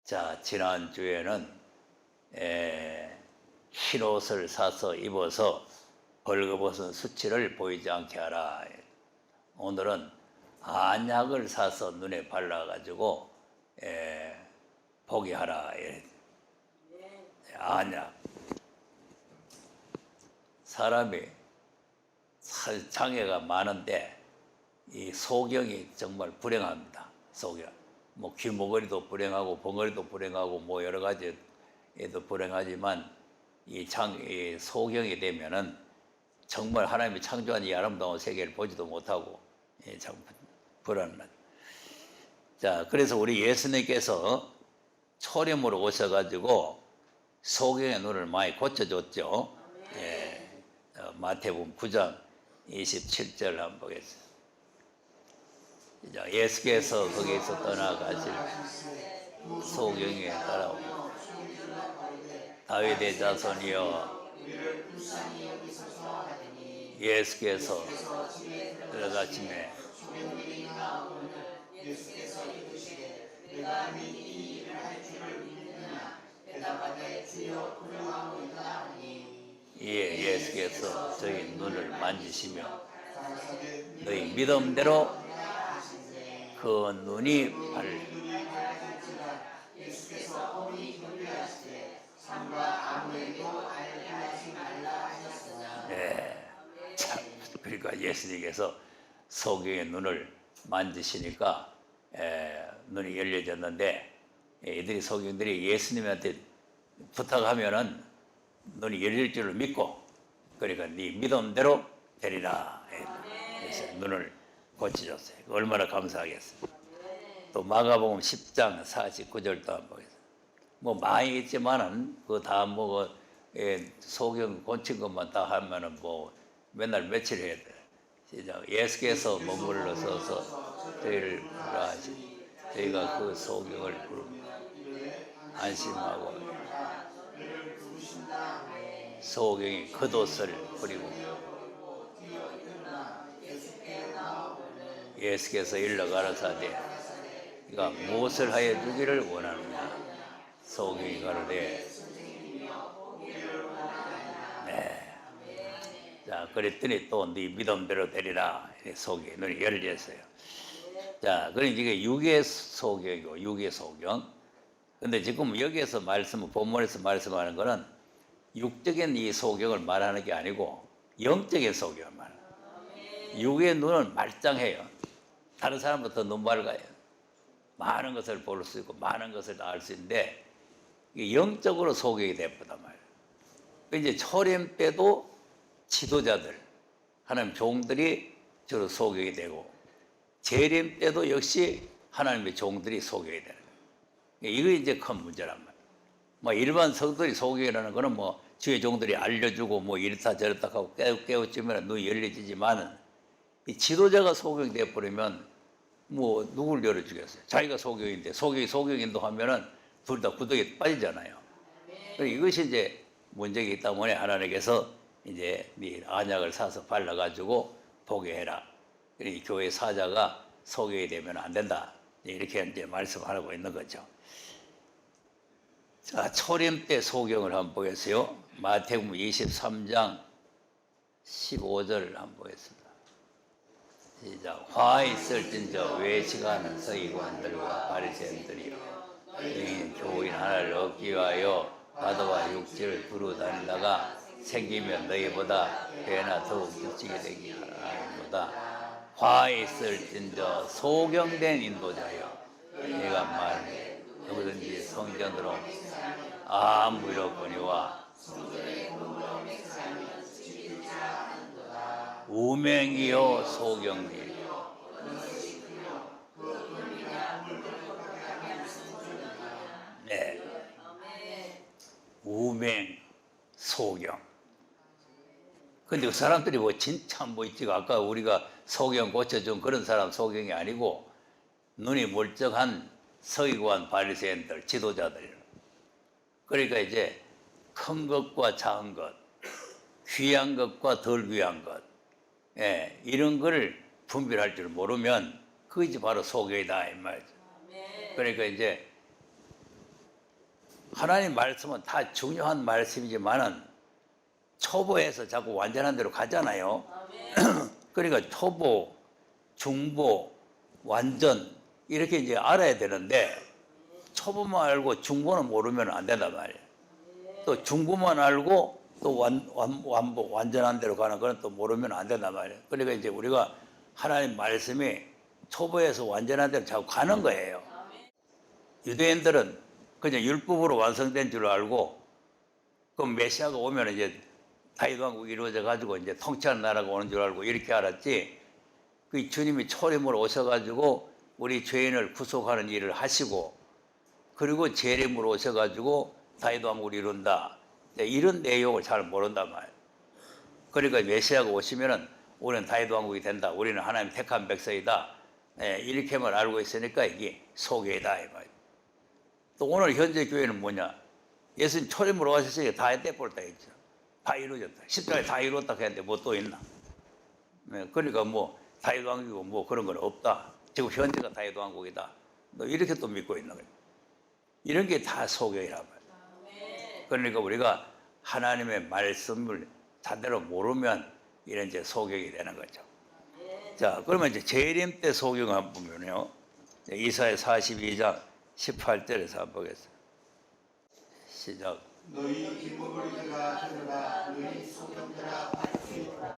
자, 지난주에는 흰 옷을 사서 입어서 벌거벗은 수치를 보이지 않게 하라. 오늘은 안약을 사서 눈에 발라가지고 보게 하라. 안약. 사람이 장애가 많은데 이 소경이 정말 불행합니다. 소경. 뭐 귀머거리도 불행하고 벙어리도 불행하고 뭐 여러 가지에도 불행하지만 이 소경이 되면은 정말 하나님이 창조한 이 아름다운 세계를 보지도 못하고 참 불안하다. 자, 그래서 우리 예수님께서 초림으로 오셔가지고 소경의 눈을 많이 고쳐줬죠. 마태복음 9장 27절 한번 보겠습니다. 예수께서 거기에서 떠나가실 소경에 따라오고 다윗의 자손이여 예수께서 들어가심에 예수께서 저희 눈을 만지시며 너희 믿음대로 그 눈이 참, 그러니까 예수님께서 소경의 눈을 만지시니까 눈이 열려졌는데 이들이 소경들이 예수님한테 부탁하면은 눈이 열릴 줄을 믿고 그러니까 네 믿음대로 되리라 그래서 눈을 고쳐줬어요. 얼마나 감사하겠어요. 또 마가복음 10장 49절도 한번 보겠습니다. 뭐 많이 있지만은 그 다 뭐 소경 고친 것만 다 하면은 뭐 맨날 며칠 해야 돼. 시작. 예수께서 머물러 서서 저희를 부르라 하시니 저희가 그 소경을 부릅니다. 안심하고 소경이 겉옷을 버리고 예수께서 일러 가라사대 네가 무엇을 하여 주기를 원하느냐. 소경이 가로되 자, 그랬더니 또 네 믿음대로 되리라. 소경이 눈이 열렸어요. 자, 그러니까 이게 육의 소경이고 육의 소경. 근데 지금 여기에서 본문에서 말씀하는 거는 육적인 이 소경을 말하는 게 아니고 영적인 소경을 말하는 거예요. 육의 눈은 말짱해요. 다른 사람보다 눈 밝아요. 많은 것을 볼 수 있고 많은 것을 알 수 있는데 영적으로 소경이 되었단 말이에요. 이제 초림 때도 지도자들, 하나님 종들이 저로 소경이 되고 재림 때도 역시 하나님의 종들이 소경이 되는 거예요. 이거 이제 큰 문제란 말이에요. 뭐 일반 성도들이 소경이라는 거는 뭐 주의 종들이 알려주고 뭐 이렇다 저렇다 하고 깨우치면 눈이 열려지지만은 이 지도자가 소경이 되어버리면 뭐 누굴 열어주겠어요? 자기가 소경인데 소경인도 하면은 둘 다 구덩이에 빠지잖아요. 이것이 이제 문제가 있다 보니 하나님께서 이제 네 안약을 사서 발라가지고 보게 해라. 이 교회 사자가 소경이 되면 안 된다. 이렇게 이제 말씀하고 있는 거죠. 자, 초림 때 소경을 한번 보겠어요. 마태복음 23장 15절을 한번 보겠습니다. 시작. 화 있을진저 외식하는 서기관들과 바리새인들이요 교인 하나를 얻기 위하여 바다와 육지를 두루 다니다가 생기면 너희보다 배나 더욱 규칙이 되기 하나님보다 화 있을진저 소경된 인도자여 내가 말하니 누구든지 성전으로 무력거니와 우맹이요 소경이요 우맹 소경. 근데 그 사람들이 뭐 진짜 뭐 있지가 아까 우리가 소경 고쳐준 그런 사람 소경이 아니고 눈이 멀쩡한 서기관 바리새인들 지도자들. 그러니까 이제 큰 것과 작은 것, 귀한 것과 덜 귀한 것, 이런 거를 분별할 줄 모르면 그것이 바로 소경이다 이 말이죠. 그러니까 이제 하나님 말씀은 다 중요한 말씀이지만은 초보에서 자꾸 완전한 대로 가잖아요. 그러니까 초보, 중보, 완전 이렇게 이제 알아야 되는데 초보만 알고 중보는 모르면 안 된단 말이에요. 또 중보만 알고 또 완보, 완전한 대로 가는 거는 또 모르면 안 된단 말이에요. 그러니까 이제 우리가 하나님 말씀이 초보에서 완전한 대로 자꾸 가는 거예요. 유대인들은 그냥 율법으로 완성된 줄 알고 그럼 메시아가 오면 이제 다윗 왕국이 이루어져 가지고 이제 통치하는 나라가 오는 줄 알고 이렇게 알았지. 그 주님이 초림으로 오셔가지고 우리 죄인을 구속하는 일을 하시고 그리고 재림으로 오셔가지고 다윗 왕국을 이룬다. 이런 내용을 잘 모른단 말이에요. 그러니까 메시아가 오시면은 우리는 다윗 왕국이 된다. 우리는 하나님 택한 백성이다. 이렇게만 알고 있으니까 이게 소개다 이 말이에요. 또 오늘 현재 교회는 뭐냐? 예수님 초림으로 오셨으니까 다 했대버렸다 했죠. 다 이루어졌다. 십자가에 다 이루었다 했는데 뭐 또 있나? 그러니까 뭐 다윗 왕국이고 뭐 그런 건 없다. 지금 현재가 다윗 왕국이다. 너 이렇게 또 믿고 있는 거예요. 이런 게 다 소경이란 말이에요. 그러니까 우리가 하나님의 말씀을 제대로 모르면 이런 이제 소경이 되는 거죠. 자, 그러면 이제 재림 때 소경 한번 보면요. 이사야 42장 18절에서 한번 보겠습니다. 시작. 너희 이모리들아 들으라 너희 소경들아 밝히라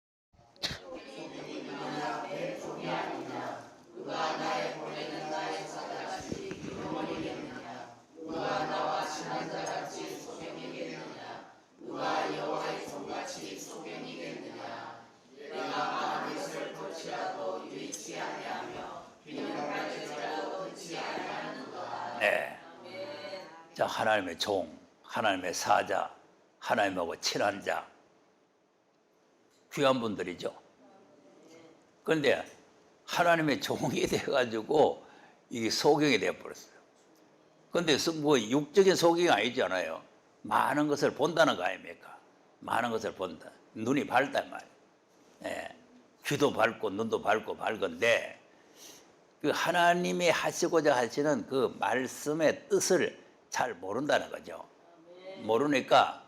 소경이 누구냐 내 종이 아니냐 누가 나의 보내는 나의 사자같이 이모리겠느냐 누가 나와 친한 자같이 소경이겠느냐 누가 여호와의 종같이 소경이겠느냐 내가 아무것을 도치라도 유익치 아니하며 비명을 제자도 듣지 아니하는도다. 네. 자, 하나님의 종, 하나님의 사자, 하나님하고 친한 자, 귀한 분들이죠. 그런데 하나님의 종이 돼가지고 이게 소경이 되어버렸어요. 그런데 뭐 육적인 소경이 아니잖아요. 많은 것을 본다는 거 아닙니까? 많은 것을 본다. 눈이 밝단 말이에요. 귀도 밝고 눈도 밝고 밝은데 그 하나님이 하시고자 하시는 그 말씀의 뜻을 잘 모른다는 거죠. 모르니까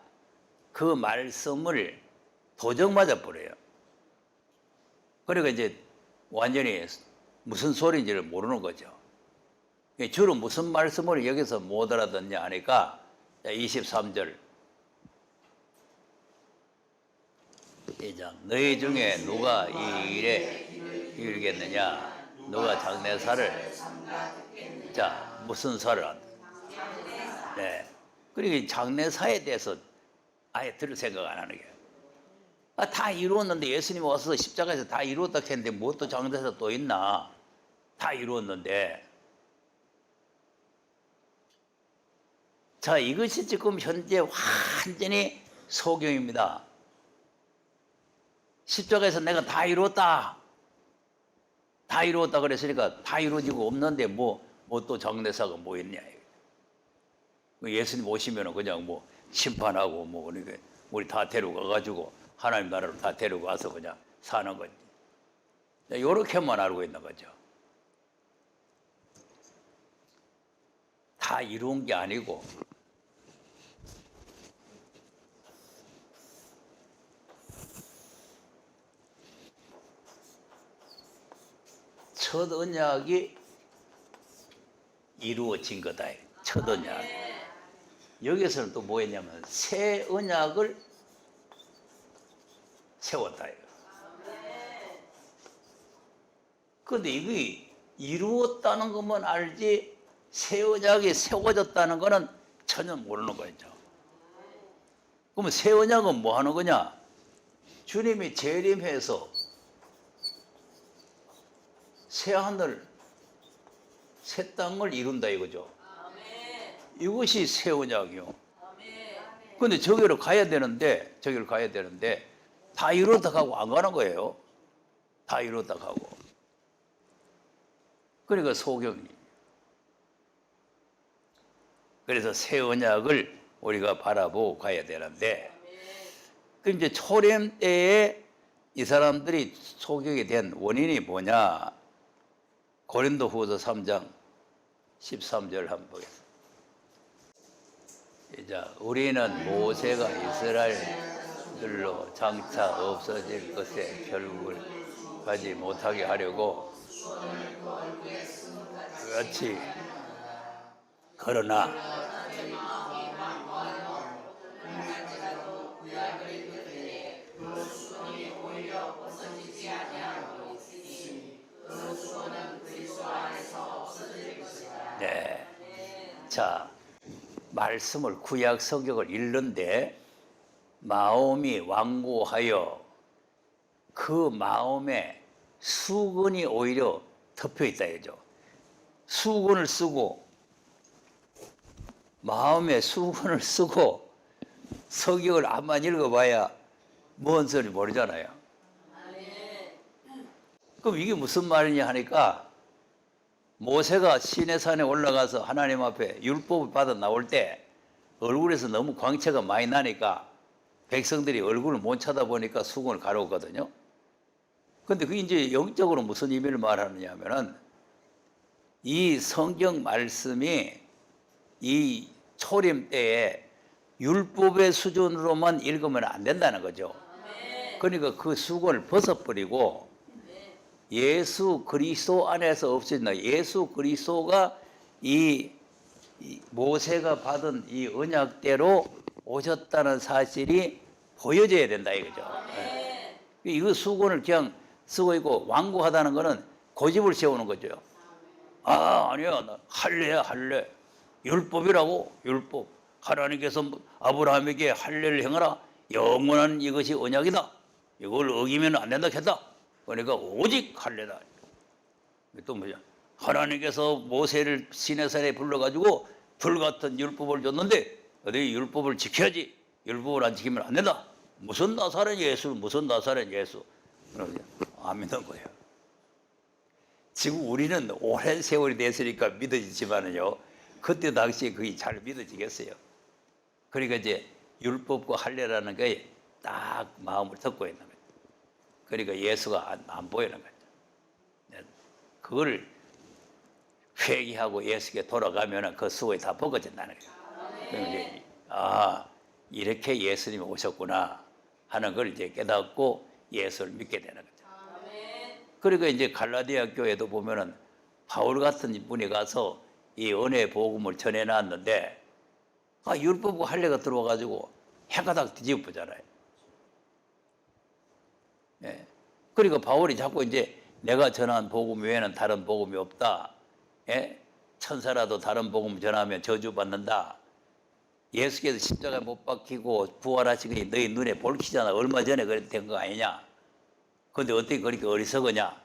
그 말씀을 도적 맞아 버려요. 그러니까 이제 완전히 무슨 소리인지를 모르는 거죠. 주로 무슨 말씀을 여기서 못 알아듣냐 하니까 23절 너희 중에 누가 이 일에 이르겠느냐? 누가 장례사를 무슨 사를 한다? 네. 그리고 장례사에 대해서 아예 들을 생각 안 하는 거예요. 다 이루었는데 예수님 와서 십자가에서 다 이루었다 했는데 뭐 또 장례사 또 있나? 다 이루었는데. 자, 이것이 지금 현재 완전히 소경입니다. 십자가에서 내가 다 이루었다. 다 이루었다 그랬으니까 다 이루어지고 없는데 뭐 또 장례사가 뭐 있냐. 예수님 오시면 그냥 뭐 심판하고 뭐 그러니까 우리 다 데려가가지고 하나님 나라로 다 데려가서 그냥 사는 거지. 이렇게만 알고 있는 거죠. 다 이룬 게 아니고 첫 언약이 이루어진 거다. 첫 언약. 여기서는 또 뭐였냐면 새 언약을 세웠다. 그런데 이게 이루었다는 것만 알지 새 언약이 세워졌다는 것은 전혀 모르는 거죠. 그러면 새 언약은 뭐 하는 거냐? 주님이 재림해서 새 하늘, 새 땅을 이룬다 이거죠. 이것이 새 언약이요. 그런데 저기로 가야 되는데 다 이루었다 가고 안 가는 거예요. 다 이루었다 가고. 그러니까 소경이. 그래서 새 언약을 우리가 바라보고 가야 되는데, 그 이제 초림 때에 이 사람들이 소경이 된 원인이 뭐냐? 고린도후서 3장 13절 한번 보겠습니다. 시작. 우리는 모세가 이스라엘들로 장차 없어질 것에 결국을 가지 못하게 하려고 그렇지. 그러나 네. 자, 말씀을 구약 성경을 읽는데 마음이 완고하여 그 마음에 수건이 오히려 덮여 있다 이죠. 수건을 쓰고 마음에 수건을 쓰고 성경을 암만 읽어봐야 뭔 소리 모르잖아요. 그럼 이게 무슨 말이냐 하니까 모세가 시내산에 올라가서 하나님 앞에 율법을 받아 나올 때 얼굴에서 너무 광채가 많이 나니까 백성들이 얼굴을 못 쳐다보니까 수건을 가려웠거든요. 근데 그게 이제 영적으로 무슨 의미를 말하느냐 하면은 이 성경 말씀이 이 초림 때에 율법의 수준으로만 읽으면 안 된다는 거죠. 그러니까 그 수건을 벗어버리고 예수 그리스도 안에서 없어진다. 예수 그리스도가 이 모세가 받은 이 언약대로 오셨다는 사실이 보여져야 된다 이거죠. 이거 수건을 그냥 쓰고 있고 완고하다는 거는 고집을 세우는 거죠. 아니야, 나 할례야 할례. 율법이라고 율법. 하나님께서 아브라함에게 할례를 행하라. 영원한 이것이 언약이다. 이걸 어기면 안 된다 했다. 그러니까 오직 할례다. 또 뭐냐? 하나님께서 모세를 시내산에 불러가지고 불같은 율법을 줬는데 어디 율법을 지켜야지. 율법을 안 지키면 안 된다. 무슨 나사렛 예수, 무슨 나사렛 예수. 안 믿는 거예요. 지금 우리는 오랜 세월이 됐으니까 믿어지지만은요. 그때 당시에 그게 잘 믿어지겠어요. 그러니까 이제 율법과 할례라는 게 딱 마음을 덮고 있는 거예요. 그러니까 예수가 안 보이는 거죠. 그걸 회개하고 예수께 돌아가면 그 수고에 다 벗어진다는 거예요. 그럼 이제 이렇게 예수님이 오셨구나 하는 걸 이제 깨닫고 예수를 믿게 되는 거죠. 그러니까 이제 갈라디아 교회도 보면은 바울 같은 분이 가서 이 은혜 복음을 전해 놨는데 율법과 할례가 들어와 가지고 해가닥 뒤집어잖아요. 예. 그러니까 바울이 자꾸 이제 내가 전한 복음 외에는 다른 복음이 없다. 예? 천사라도 다른 복음 전하면 저주받는다. 예수께서 십자가에 못 박히고 부활하신 것이 너희 눈에 볼키잖아. 얼마 전에 그렇게 된 거 아니냐. 그런데 어떻게 그렇게 어리석으냐.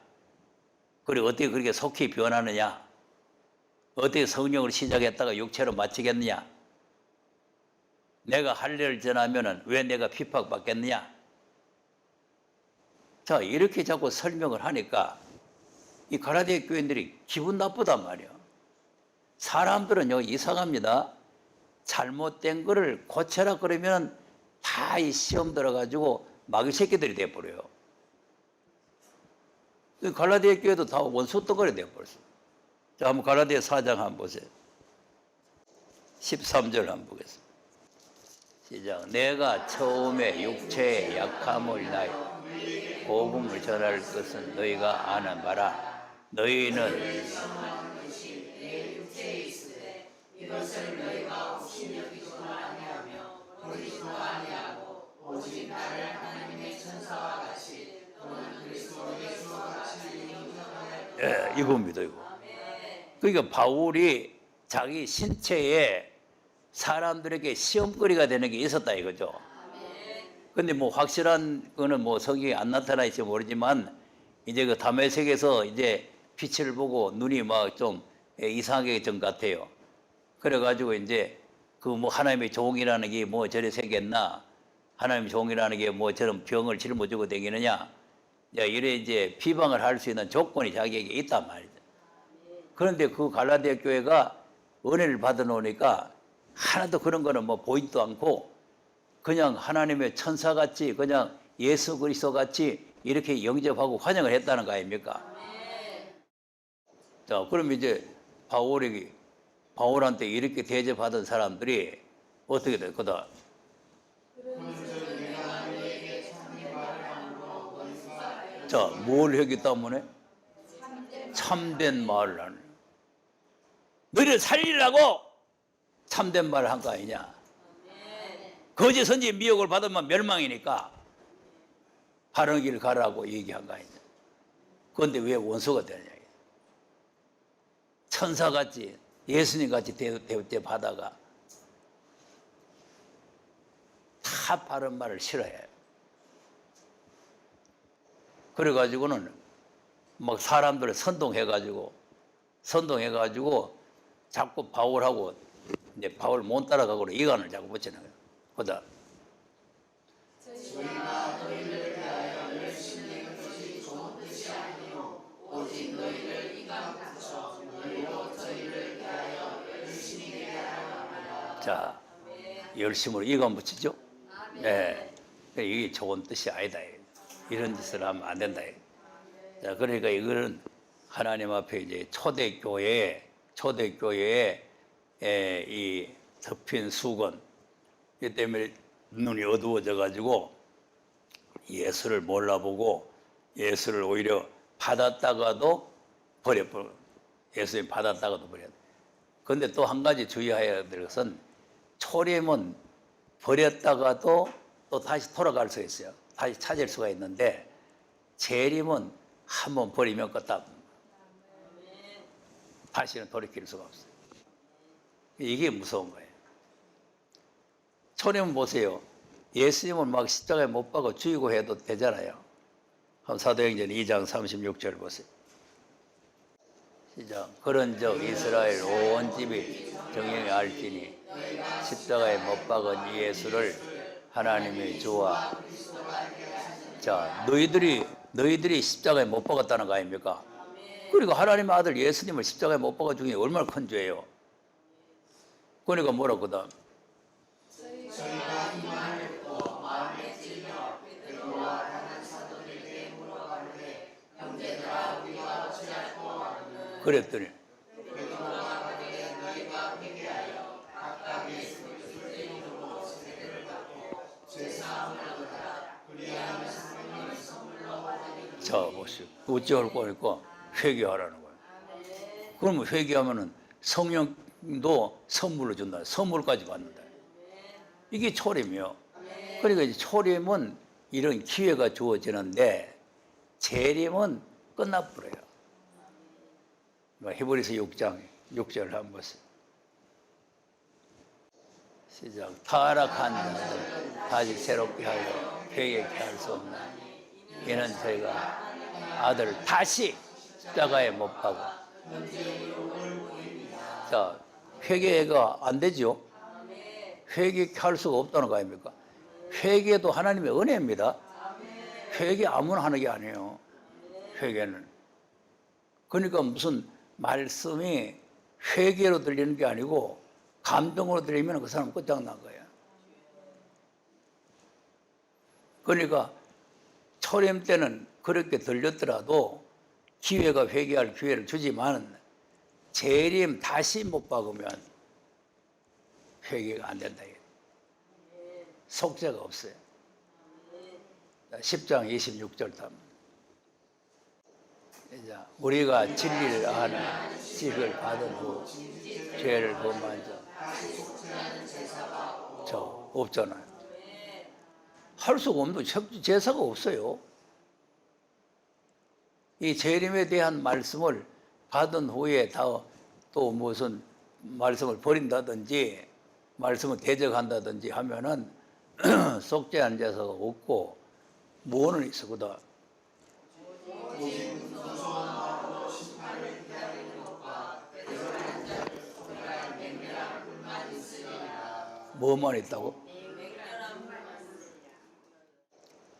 그리고 어떻게 그렇게 속히 변하느냐. 어떻게 성령을 시작했다가 육체로 마치겠느냐. 내가 할례를 전하면 왜 내가 핍박받겠느냐. 자, 이렇게 자꾸 설명을 하니까 이 갈라디아 교인들이 기분 나쁘단 말이야. 사람들은요, 이상합니다. 잘못된 거를 고쳐라 그러면 다 이 시험 들어가지고 마귀 새끼들이 돼버려요. 갈라디아 교회도 다 원수 덩어리 돼버렸어요. 자, 한번 갈라디아 4장 한번 보세요. 13절 한번 보겠습니다. 시작. 내가 처음에 육체의 약함을 인하여 복음을 전할 것은 너희가 아는 바라. 너희는 이것을 너희가 혹시 여기지도 아니하며 버리지도 아니하고 오직 나를 하나님의 천사와 같이 또는 그리스도 예수와 같이 영접하여 이겁니다. 이거. 그러니까 바울이 자기 신체에 사람들에게 시험거리가 되는 게 있었다 이거죠. 근데 뭐 확실한 거는 뭐 성경에 안 나타나 있지 모르지만 이제 그 다메섹에서 이제 빛을 보고 눈이 막 좀 이상하게 좀 같아요. 그래가지고 이제 그 뭐 하나님의 종이라는 게 뭐 저리 생겼나, 하나님의 종이라는 게 뭐 저런 병을 짊어지고 다니느냐, 이래 이제 비방을 할 수 있는 조건이 자기에게 있단 말이죠. 그런데 그 갈라디아 교회가 은혜를 받아 놓으니까 하나도 그런 거는 뭐 보이지도 않고 그냥 하나님의 천사같이 그냥 예수 그리스도 같이 이렇게 영접하고 환영을 했다는 거 아닙니까? 자, 그럼 이제 바울한테 이렇게 대접받은 사람들이 어떻게 돼? 그다 자, 뭘 했기 때문에? 참된 말을 하는. 너희를 살리려고 참된 말을 한 거 아니냐? 거짓 선지 미혹을 받으면 멸망이니까 바른 길을 가라고 얘기한 거 아니냐? 그런데 왜 원수가 되느냐? 천사같이 예수님같이 대우대 받아가 다 바른 말을 싫어해요. 그래가지고는 막 사람들을 선동해가지고 자꾸 바울하고 이제 바울 못 따라가고 이간을 자꾸 붙이는 거예요. 그다 저희가 너희를 대하여 열심히 낸 것이 좋은 뜻이 아니요 오직 너희를 이간 붙여 너희로 저희를 대하여 열심히 내게 하려 합니다. 자, 열심으로 이간 붙이죠. 네, 이게 좋은 뜻이 아니다. 이런 짓을 하면 안 된다. 자, 그러니까 이거는 하나님 앞에 이제 초대교회에 이 덮인 수건, 이 때문에 눈이 어두워져 가지고 예수를 몰라보고 예수를 오히려 받았다가도 버려버려. 예수님 받았다가도 버려. 그런데 또 한 가지 주의해야 될 것은 초림은 버렸다가도 또 다시 돌아갈 수 있어요. 다시 찾을 수가 있는데 재림은 한번 버리면 껐다. 다시는 돌이킬 수가 없어요. 이게 무서운 거예요. 초림은 보세요. 예수님을 막 십자가에 못 박아 죽이고 해도 되잖아요. 사도행전 2장 36절 보세요. 시작. 그런즉 이스라엘 온 집이 정령이 알지니 십자가에 못 박은 이 예수를 하나님의 주와 자 너희들이 십자가에 못 박았다는 거 아닙니까? 그리고 하나님의 아들 예수님을 십자가에 못 박아 죽인 게 얼마나 큰 죄예요. 그러니까 뭐라고 그다음 저희가 이만을 듣고 마음에 찔려 베드로와 다른 사도들에게 물어가는데 형제들아 우리가 어찌할꼬 하거늘 그랬더니 베드로가 가되 너희가 회개하여 각각 예수 그리스도의 이름으로 세례를 받고 죄사함을 얻으라 그리하면 성령을 선물로 받으리니 자 보시오. 어찌할 거니까 회개하라는 거예요. 그러면 회개하면은 성령도 선물로 준다. 선물까지 받는다. 이게 초림이요. 그러니까 이제 초림은 이런 기회가 주어지는데 재림은 끝나버려요. 히브리서 6장 6절 한번 보세요. 시작. 타락한 자들 다시 새롭게 하여 회개케 할 수 없나. 이는 저희가 아들 다시 십자가에 못 박아. 자, 회개가 안 되죠. 회개할 수가 없다는 거 아닙니까? 회개도 하나님의 은혜입니다. 회개 아무나 하는 게 아니에요. 회개는. 그러니까 무슨 말씀이 회개로 들리는 게 아니고 감동으로 들리면 그 사람 끝장난 거예요. 그러니까 초림 때는 그렇게 들렸더라도 기회가 회개할 기회를 주지만 재림 다시 못 박으면 회개가 안 된다. 속죄가 없어요. 10장 26절 답. 우리가 진리를 아는 지식을 받은 후 죄를 범한 자 없잖아요. 할 수가 없는 제사가 없어요. 이 재림에 대한 말씀을 받은 후에 또 무슨 말씀을 버린다든지 말씀을 대적한다든지 하면은 속죄한 제사가 없고 뭐는 있어 그다. 뭐만 있다고?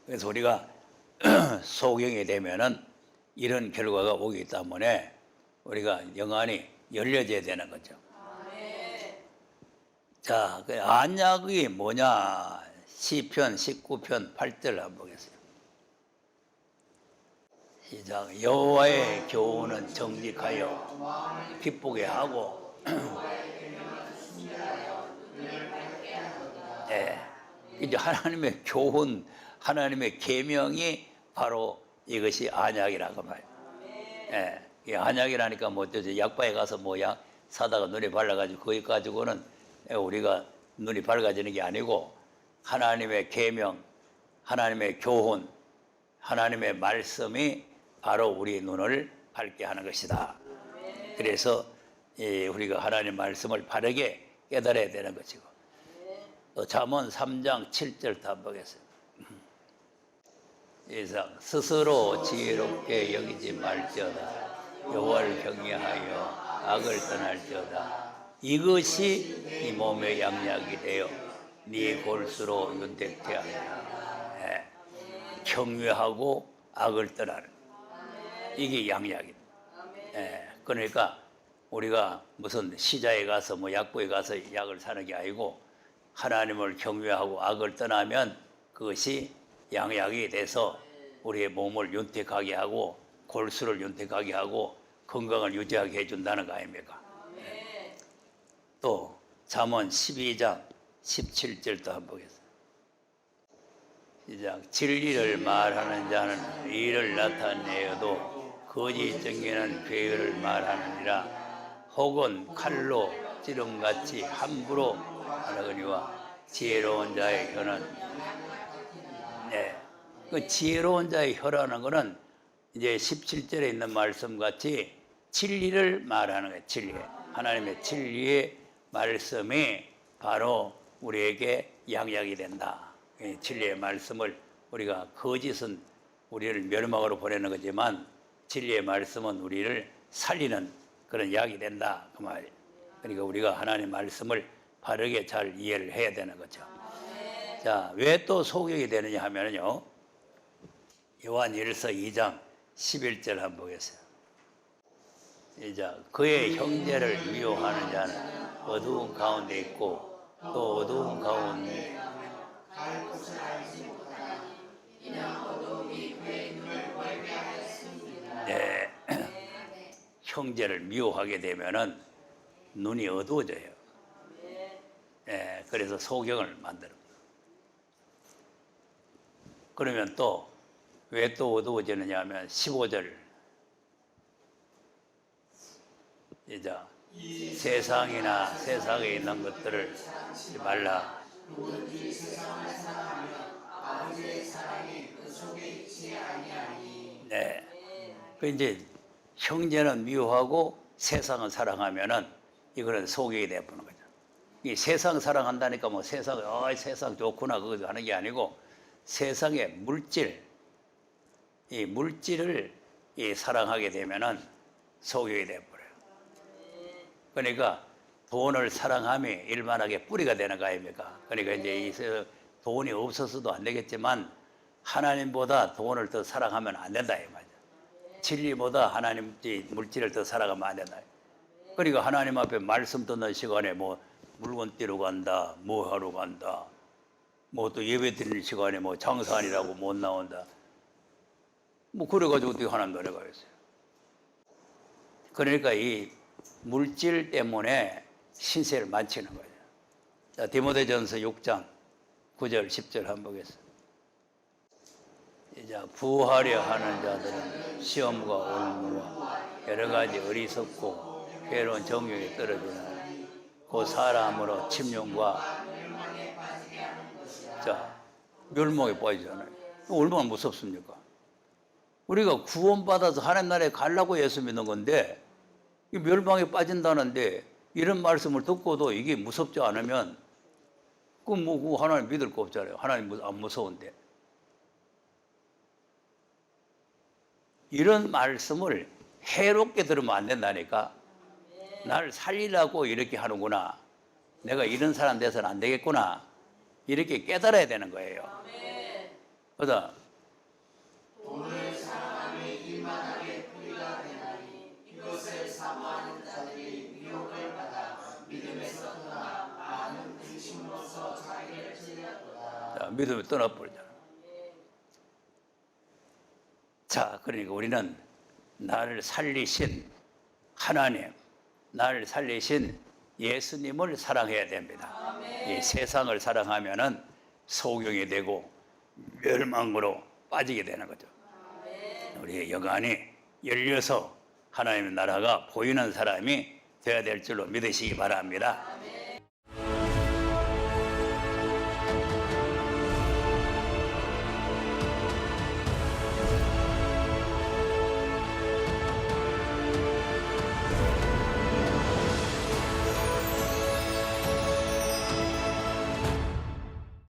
그래서 우리가 소경이 되면은 이런 결과가 오기 때문에 우리가 영안이 열려져야 되는 거죠. 자, 그 안약이 뭐냐? 시편 19편 8절 한번 보겠습니다. 시작. 여호와의 교훈은 정직하여 기쁘게 하고 예. 이제 하나님의 교훈, 하나님의 계명이 바로 이것이 안약이라고 말이에요. 예. 이 안약이라니까 뭐 약방에 가서 뭐 약 사다가 눈에 발라가지고 거기 가지고는 우리가 눈이 밝아지는 게 아니고 하나님의 계명, 하나님의 교훈, 하나님의 말씀이 바로 우리 눈을 밝게 하는 것이다. 그래서 우리가 하나님 말씀을 바르게 깨달아야 되는 것이고, 또 잠언 3장 7절도 한번 보겠습니다. 이상 스스로 지혜롭게 여기지 말지어다. 여호와를 경외하여 악을 떠날지어다. 이것이 네 몸의 양약이 되어 네 골수로 윤택케 하리라. 예. 경외하고 악을 떠나는 이게 양약입니다. 예. 그러니까 우리가 무슨 시자에 가서 뭐 약국에 가서 약을 사는 게 아니고 하나님을 경외하고 악을 떠나면 그것이 양약이 돼서 우리의 몸을 윤택하게 하고 골수를 윤택하게 하고 건강을 유지하게 해준다는 거 아닙니까? 또 잠언 12장 17절도 한번 보겠습니다. 시작. 진리를 말하는 자는 의를 나타내어도 거짓 증언은 괴를 말하느니라. 혹은 칼로 찌름같이 함부로 하느니와 지혜로운 자의 혀는 그 지혜로운 자의 혀라는 것은 이제 17절에 있는 말씀같이 진리를 말하는 거예요. 진리. 하나님의 진리의 말씀이 바로 우리에게 양약이 된다. 진리의 말씀을 우리가 거짓은 우리를 멸망으로 보내는 거지만 진리의 말씀은 우리를 살리는 그런 약이 된다. 그 말이에요. 그러니까 우리가 하나님의 말씀을 바르게 잘 이해를 해야 되는 거죠. 자, 왜 또 소경이 되느냐 하면요. 요한 1서 2장 11절 한번 보겠어요. 시작. 그의 형제를 미워하는 자는 어두운 가운데 있고 또 어두운 가운데 네. 형제를 미워하게 되면은 눈이 어두워져요. 네. 그래서 소경을 만듭니다. 그러면 또 왜 또 어두워지느냐 하면 15절 이제 세상이나 세상에 있는 것들을 하지 말라. 네. 그 이제 형제는 미워하고 세상을 사랑하면은 이거는 소경이 되어버리는 거죠. 이 세상 사랑한다니까 뭐 세상 좋구나 그거 하는 게 아니고 세상의 물질, 이 물질을 사랑하게 되면은 소경이 되어버려요. 그러니까 돈을 사랑함이 일만하게 뿌리가 되는 거 아닙니까? 그러니까 이제 이 돈이 없어서도 안 되겠지만 하나님보다 돈을 더 사랑하면 안 된다 이 말이죠. 진리보다 하나님 물질을 더 사랑하면 안 된다. 그러니까 하나님 앞에 말씀 듣는 시간에 뭐 물건 떼러 간다, 뭐 하러 간다, 뭐 또 예배 드리는 시간에 뭐 장사하느라고 못 나온다. 뭐 그래가지고 어떻게 하나님 노래가 있어요. 그러니까 이 물질 때문에 신세를 만치는 거예요. 자, 디모데전서 6장 9절 10절 한번 보겠습니다. 이제 부하려 하는 자들은 시험과 올무와 여러 가지 어리석고 괴로운 정욕에 떨어지는 그 사람으로 침륜과 자 멸망에 빠지잖아요. 얼마나 무섭습니까? 우리가 구원받아서 하나님 나라에 가려고 예수 믿는 건데 이 멸망에 빠진다는데 이런 말씀을 듣고도 이게 무섭지 않으면 그럼 뭐 하나님 믿을 거 없잖아요. 하나님 안 무서운데. 이런 말씀을 해롭게 들으면 안 된다니까. 나를 살리려고 이렇게 하는구나. 내가 이런 사람 돼서는 안 되겠구나. 이렇게 깨달아야 되는 거예요. 그러다 돈을 사랑함이 일만하게 뿌리가 되나니 이것을 사모하는 자들이 미혹을 받아 믿음에서 떠나 많은 근심으로써 자기를 틀렸도다. 믿음이 떠나버리잖아. 자, 그러니까 우리는 나를 살리신 하나님, 나를 살리신 예수님을 사랑해야 됩니다. 이 세상을 사랑하면은 소경이 되고 멸망으로 빠지게 되는 거죠. 우리 여간이 열려서 하나님의 나라가 보이는 사람이 되어야 될 줄로 믿으시기 바랍니다.